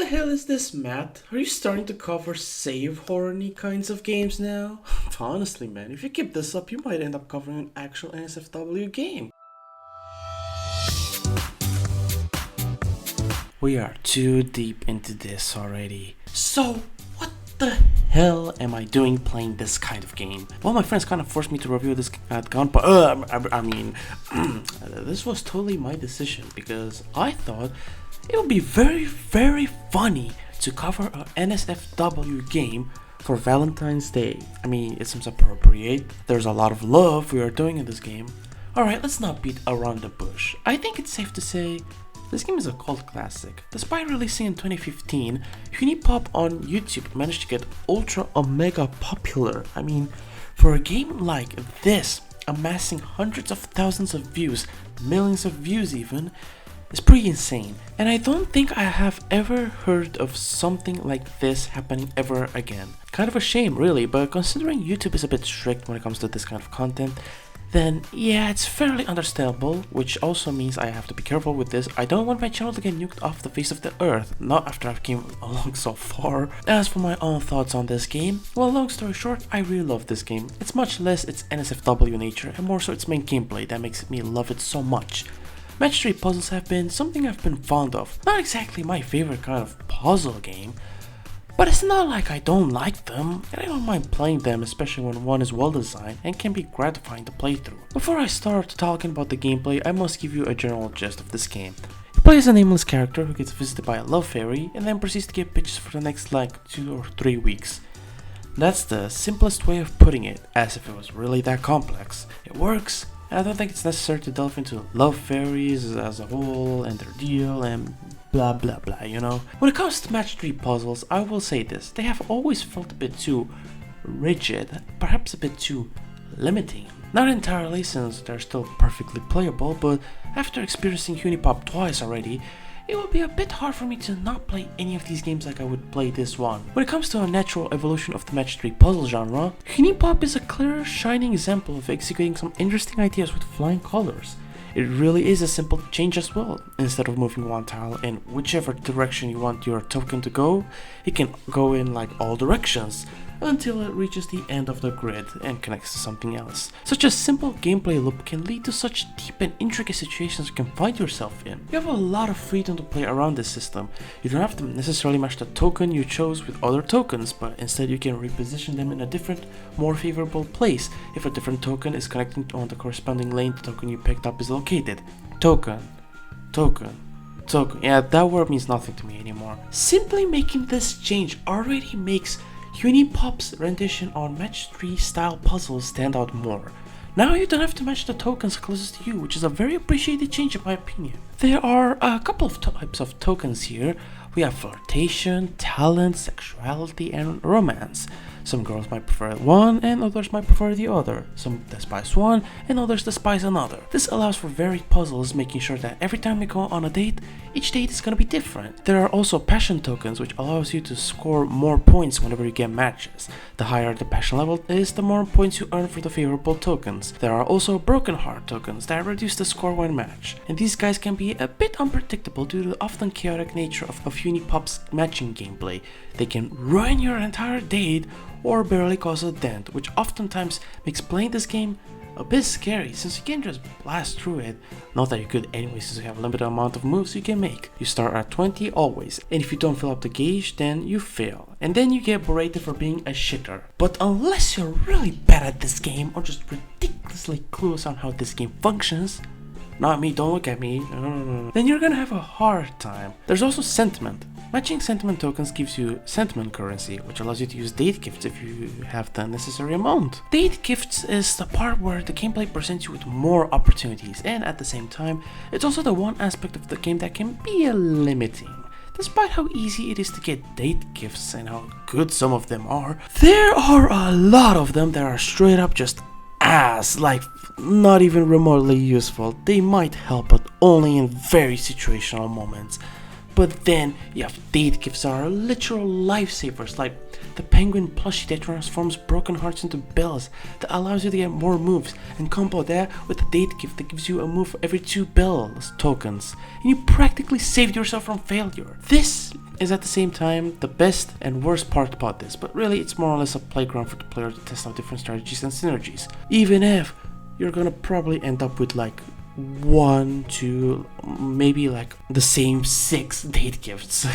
hell is this, Matt? Are you starting to cover save horny kinds of games now? Honestly, man, if you keep this up, you might end up covering an actual NSFW game. We are too deep into this already. So, what the hell am I doing playing this kind of game? Well, my friends kind of forced me to review this at gunpoint. This was totally my decision because I thought it would be very funny to cover an NSFW game for Valentine's Day. I mean, it seems appropriate. There's a lot of love we are doing in this game. Alright, let's not beat around the bush. I think it's safe to say this game is a cult classic. Despite releasing in 2015, HuniePop on YouTube managed to get ultra omega popular. I mean, for a game like this, amassing hundreds of thousands of views, millions of views even, is pretty insane. And I don't think I have ever heard of something like this happening ever again. Kind of a shame really, but considering YouTube is a bit strict when it comes to this kind of content, then yeah, it's fairly understandable, which also means I have to be careful with this. I don't want my channel to get nuked off the face of the earth, not after I've came along so far. As for my own thoughts on this game, well, long story short, I really love this game. It's much less its NSFW nature and more so its main gameplay that makes me love it so much. Match 3 puzzles have been something I've been fond of. Not exactly my favorite kind of puzzle game, but it's not like I don't like them, and I don't mind playing them, especially when one is well designed and can be gratifying to play through. Before I start talking about the gameplay, I must give you a general gist of this game. You play as a nameless character who gets visited by a love fairy and then proceeds to get bitches for the next 2 or 3 weeks. That's the simplest way of putting it, as if it was really that complex. It works, and I don't think it's necessary to delve into love fairies as a whole and their deal and blah blah blah, you know. When it comes to match 3 puzzles, I will say this: they have always felt a bit too rigid, perhaps a bit too limiting. Not entirely, since they're still perfectly playable, but after experiencing HuniePop twice already, it would be a bit hard for me to not play any of these games like I would play this one. When it comes to a natural evolution of the match 3 puzzle genre, HuniePop is a clear, shining example of executing some interesting ideas with flying colors. It really is a simple change as well. Instead of moving one tile in whichever direction you want your token to go, it can go in all directions until it reaches the end of the grid and connects to something else. Such a simple gameplay loop can lead to such deep and intricate situations you can find yourself in. You have a lot of freedom to play around this system. You don't have to necessarily match the token you chose with other tokens, but instead you can reposition them in a different, more favorable place if a different token is connecting on the corresponding lane the token you picked up is located. Token. Yeah, that word means nothing to me anymore. Simply making this change already makes HuniePop's rendition on match 3 style puzzles stand out more. Now you don't have to match the tokens closest to you, which is a very appreciated change in my opinion. There are a couple of types of tokens here. We have flirtation, talent, sexuality, and romance. Some girls might prefer one and others might prefer the other. Some despise one and others despise another. This allows for varied puzzles, making sure that every time you go on a date, each date is gonna be different. There are also passion tokens, which allows you to score more points whenever you get matches. The higher the passion level is, the more points you earn for the favorable tokens. There are also broken heart tokens that reduce the score when matched, and these guys can be a bit unpredictable due to the often chaotic nature of HuniePop's matching gameplay. They can ruin your entire date or barely cause a dent, which oftentimes makes playing this game a bit scary since you can't just blast through it. Not that you could anyway, since you have a limited amount of moves you can make. You start at 20 always, and if you don't fill up the gauge, then you fail, and then you get berated for being a shitter. But unless you're really bad at this game or just ridiculously clueless on how this game functions, not me, don't look at me, then you're gonna have a hard time. There's also sentiment. Matching sentiment tokens gives you sentiment currency, which allows you to use date gifts if you have the necessary amount. Date gifts is the part where the gameplay presents you with more opportunities, and at the same time, it's also the one aspect of the game that can be limiting. Despite how easy it is to get date gifts and how good some of them are, there are a lot of them that are straight up just ass, not even remotely useful. They might help, but only in very situational moments. But then you have date gifts that are literal lifesavers, like the penguin plushie that transforms broken hearts into bells, that allows you to get more moves, and combo that with a date gift that gives you a move for every 2 bells tokens, and you practically saved yourself from failure. This is at the same time the best and worst part about this, but really it's more or less a playground for the player to test out different strategies and synergies, even if you're gonna probably end up with like 1, 2, maybe like the same 6 date gifts.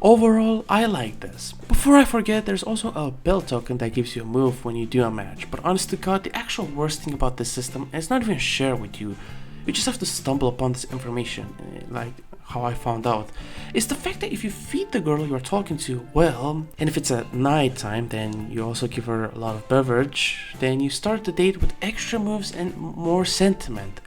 Overall, I like this. Before I forget, there's also a bell token that gives you a move when you do a match, but honest to god, the actual worst thing about this system is not even shared with you. You just have to stumble upon this information, like how I found out. It's the fact that if you feed the girl you're talking to well, and if it's at night time, then you also give her a lot of beverage, then you start the date with extra moves and more sentiment,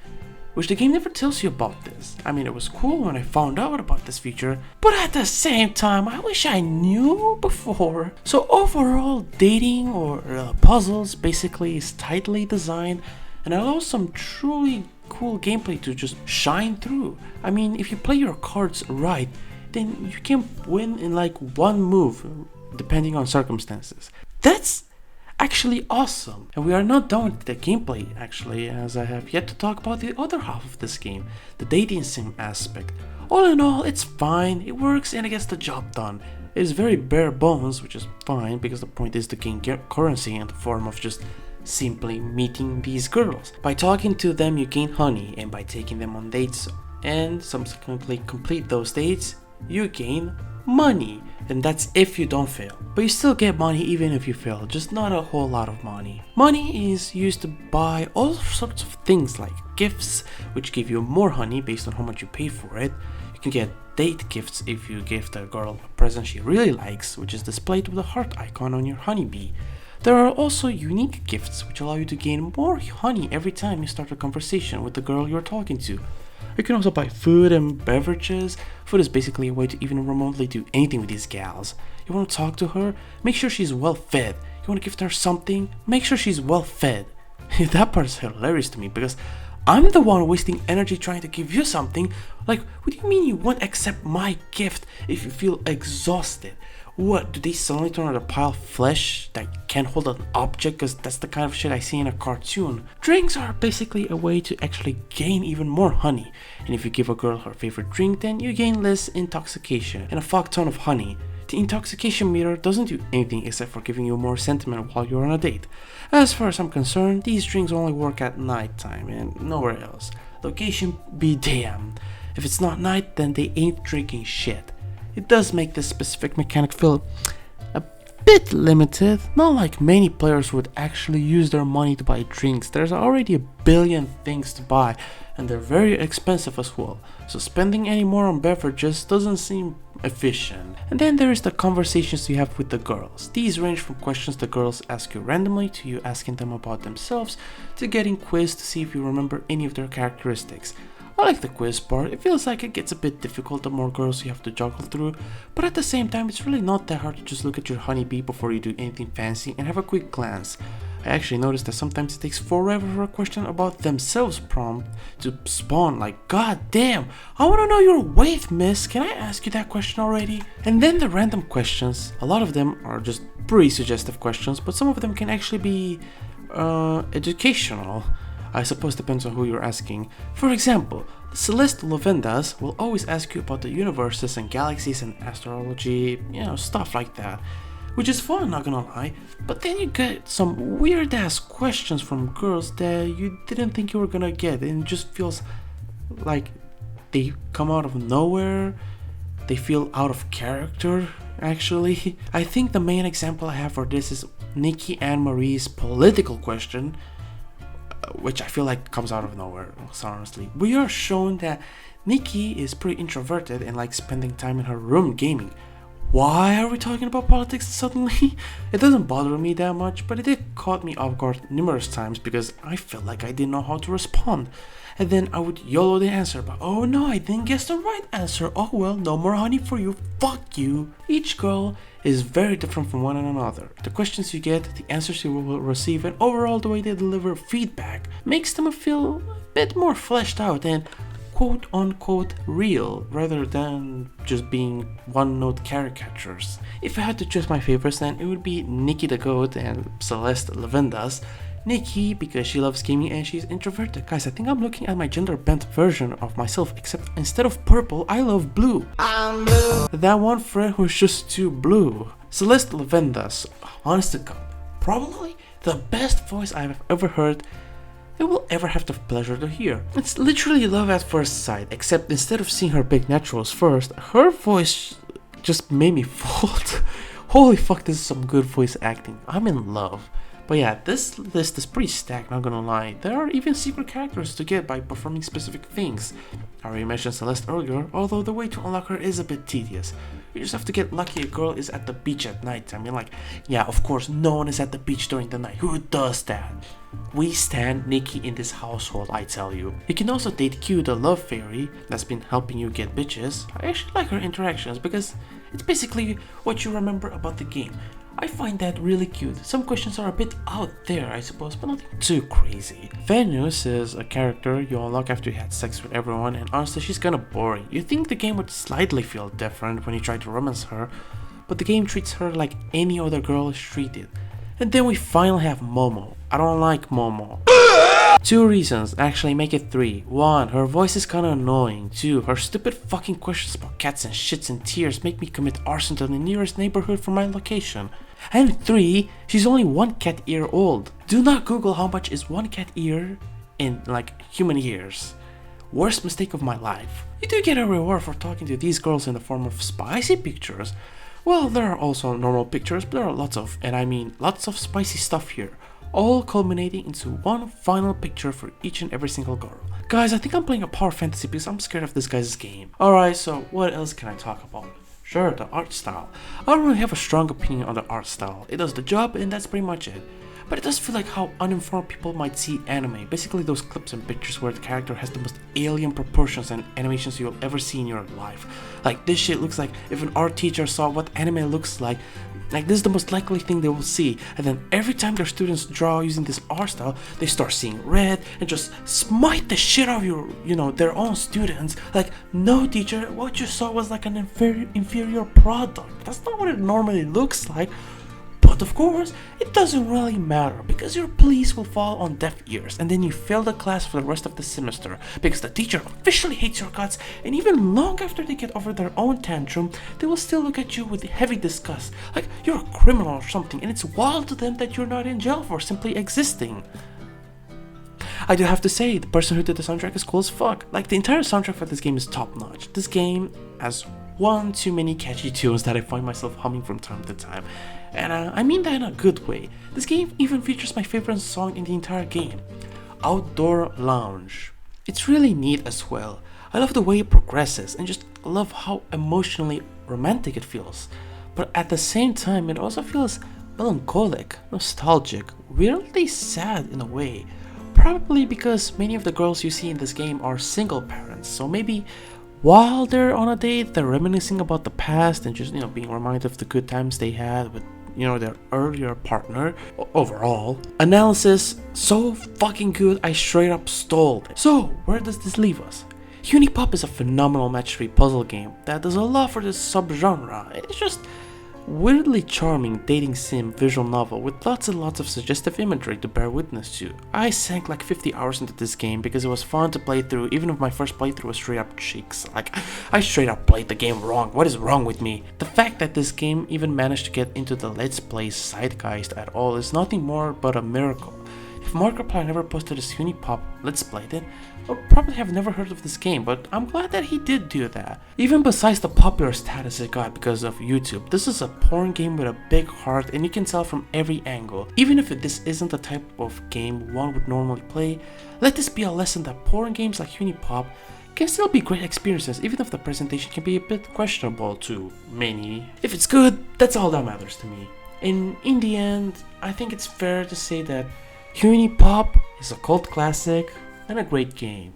which the game never tells you about this. I mean, it was cool when I found out about this feature, but at the same time, I wish I knew before. So overall, dating or puzzles basically is tightly designed and allows some truly cool gameplay to just shine through. I mean, if you play your cards right, then you can win in like 1 move, depending on circumstances. That's actually awesome. And we are not done with the gameplay actually, as I have yet to talk about the other half of this game, the dating sim aspect. All in all, it's fine, it works and it gets the job done. It is very bare bones, which is fine because the point is to gain currency in the form of just simply meeting these girls. By talking to them you gain honey, and by taking them on dates and subsequently complete those dates, you gain money, and that's if you don't fail. But you still get money even if you fail, just not a whole lot of money. Money is used to buy all sorts of things like gifts, which give you more honey based on how much you pay for it. You can get date gifts if you give the girl a present she really likes, which is displayed with a heart icon on your honeybee. There are also unique gifts which allow you to gain more honey every time you start a conversation with the girl you're talking to. You can also buy food and beverages. Food is basically a way to even remotely do anything with these gals. You want to talk to her? Make sure she's well fed. You want to gift her something? Make sure she's well fed. That part is hilarious to me because I'm the one wasting energy trying to give you something. Like, what do you mean you won't accept my gift if you feel exhausted? What, do they suddenly turn out a pile of flesh that can't hold an object? Because that's the kind of shit I see in a cartoon. Drinks are basically a way to actually gain even more honey. And if you give a girl her favorite drink, then you gain less intoxication and a fuck ton of honey. The intoxication meter doesn't do anything except for giving you more sentiment while you're on a date. As far as I'm concerned, these drinks only work at night time and nowhere else. Location be damned. If it's not night, then they ain't drinking shit. It does make this specific mechanic feel a bit limited, not like many players would actually use their money to buy drinks. There's already a billion things to buy and they're very expensive as well, so spending any more on beverages doesn't seem efficient. And then there is the conversations you have with the girls. These range from questions the girls ask you randomly to you asking them about themselves to getting quizzed to see if you remember any of their characteristics. I like the quiz part. It feels like it gets a bit difficult the more girls you have to juggle through, but at the same time it's really not that hard to just look at your honeybee before you do anything fancy and have a quick glance. I actually noticed that sometimes it takes forever for a question about themselves prompt to spawn, like, god damn, I wanna know your weight, miss, can I ask you that question already? And then the random questions, a lot of them are just pretty suggestive questions, but some of them can actually be educational. I suppose depends on who you're asking. For example, Celeste Lavendas will always ask you about the universes and galaxies and astrology, stuff like that. Which is fun, not gonna lie. But then you get some weird ass questions from girls that you didn't think you were gonna get, and it just feels like they come out of nowhere. They feel out of character, actually. I think the main example I have for this is Nikki Anne Marie's political question, which I feel like comes out of nowhere, honestly. We are shown that Nikki is pretty introverted and likes spending time in her room gaming. Why are we talking about politics suddenly? It doesn't bother me that much, but it did caught me off guard numerous times because I felt like I didn't know how to respond. And then I would YOLO the answer, but oh no, I didn't guess the right answer. Oh well, no more honey for you, fuck you. Each girl is very different from one another. The questions you get, the answers you will receive, and overall the way they deliver feedback makes them feel a bit more fleshed out and quote-unquote real rather than just being one-note caricatures. If I had to choose my favorites, then it would be Nikki the Goat and Celeste Lavendas. Nikki because she loves gaming and she's introverted. Guys, I think I'm looking at my gender bent version of myself, except instead of purple, I love blue. I'm blue. That one friend who's just too blue. Celeste Lavendas, honest to God, probably the best voice I've ever heard and will ever have the pleasure to hear. It's literally love at first sight, except instead of seeing her big naturals first, her voice just made me fold. Holy fuck, this is some good voice acting. I'm in love. But yeah, this list is pretty stacked, not gonna lie. There are even secret characters to get by performing specific things. I already mentioned Celeste earlier, although the way to unlock her is a bit tedious. You just have to get lucky a girl is at the beach at night. I mean, like, yeah, of course, no one is at the beach during the night. Who does that? We stand Nikki in this household, I tell you. You can also date Q, the love fairy, that's been helping you get bitches. I actually like her interactions because it's basically what you remember about the game. I find that really cute. Some questions are a bit out there, I suppose, but nothing too crazy. Venus is a character you unlock after you had sex with everyone, and honestly, she's kinda boring. You think the game would slightly feel different when you try to romance her, but the game treats her like any other girl is treated. And then we finally have Momo. I don't like Momo. 2 reasons, actually make it 3. 1, her voice is kinda annoying. 2, her stupid fucking questions about cats and shits and tears make me commit arson to the nearest neighborhood from my location. And 3, she's only 1 cat ear old. Do not Google how much is 1 cat ear in like human years. Worst mistake of my life. You do get a reward for talking to these girls in the form of spicy pictures. Well, there are also normal pictures, but there are lots of, and I mean lots of spicy stuff here. All culminating into one final picture for each and every single girl. Guys, I think I'm playing a power fantasy because I'm scared of this guy's game. Alright, so what else can I talk about? Sure, the art style. I don't really have a strong opinion on the art style. It does the job and that's pretty much it. But it does feel like how uninformed people might see anime. Basically those clips and pictures where the character has the most alien proportions and animations you'll ever see in your life. Like this shit looks like if an art teacher saw what anime looks like this is the most likely thing they will see. And then every time their students draw using this art style, they start seeing red and just smite the shit out of their own students. Like, no teacher, what you saw was like an inferior product. That's not what it normally looks like. But of course, it doesn't really matter because your pleas will fall on deaf ears and then you fail the class for the rest of the semester because the teacher officially hates your guts, and even long after they get over their own tantrum, they will still look at you with heavy disgust like you're a criminal or something, and it's wild to them that you're not in jail for simply existing. I do have to say, the person who did the soundtrack is cool as fuck. Like, the entire soundtrack for this game is top notch. This game has one too many catchy tunes that I find myself humming from time to time. And I mean that in a good way. This game even features my favorite song in the entire game, Outdoor Lounge. It's really neat as well. I love the way it progresses and just love how emotionally romantic it feels. But at the same time, it also feels melancholic, nostalgic, weirdly sad in a way. Probably because many of the girls you see in this game are single parents, so maybe while they're on a date, they're reminiscing about the past and just, being reminded of the good times they had with, their earlier partner. Overall, analysis so fucking good, I straight up stole it. So, where does this leave us? HuniePop is a phenomenal match 3 puzzle game that does a lot for this subgenre. It's just weirdly charming dating sim visual novel with lots and lots of suggestive imagery to bear witness to. I sank like 50 hours into this game because it was fun to play through, even if my first playthrough was straight up cheeks. Like, I straight up played the game wrong. What is wrong with me? The fact that this game even managed to get into the Let's Play zeitgeist at all is nothing more but a miracle. If Markiplier never posted his HuniePop Let's Play, then I would probably have never heard of this game, but I'm glad that he did do that. Even besides the popular status it got because of YouTube, this is a porn game with a big heart and you can tell from every angle. Even if this isn't the type of game one would normally play, let this be a lesson that porn games like HuniePop can still be great experiences even if the presentation can be a bit questionable to many. If it's good, that's all that matters to me. And in the end, I think it's fair to say that HuniePop is a cult classic and a great game.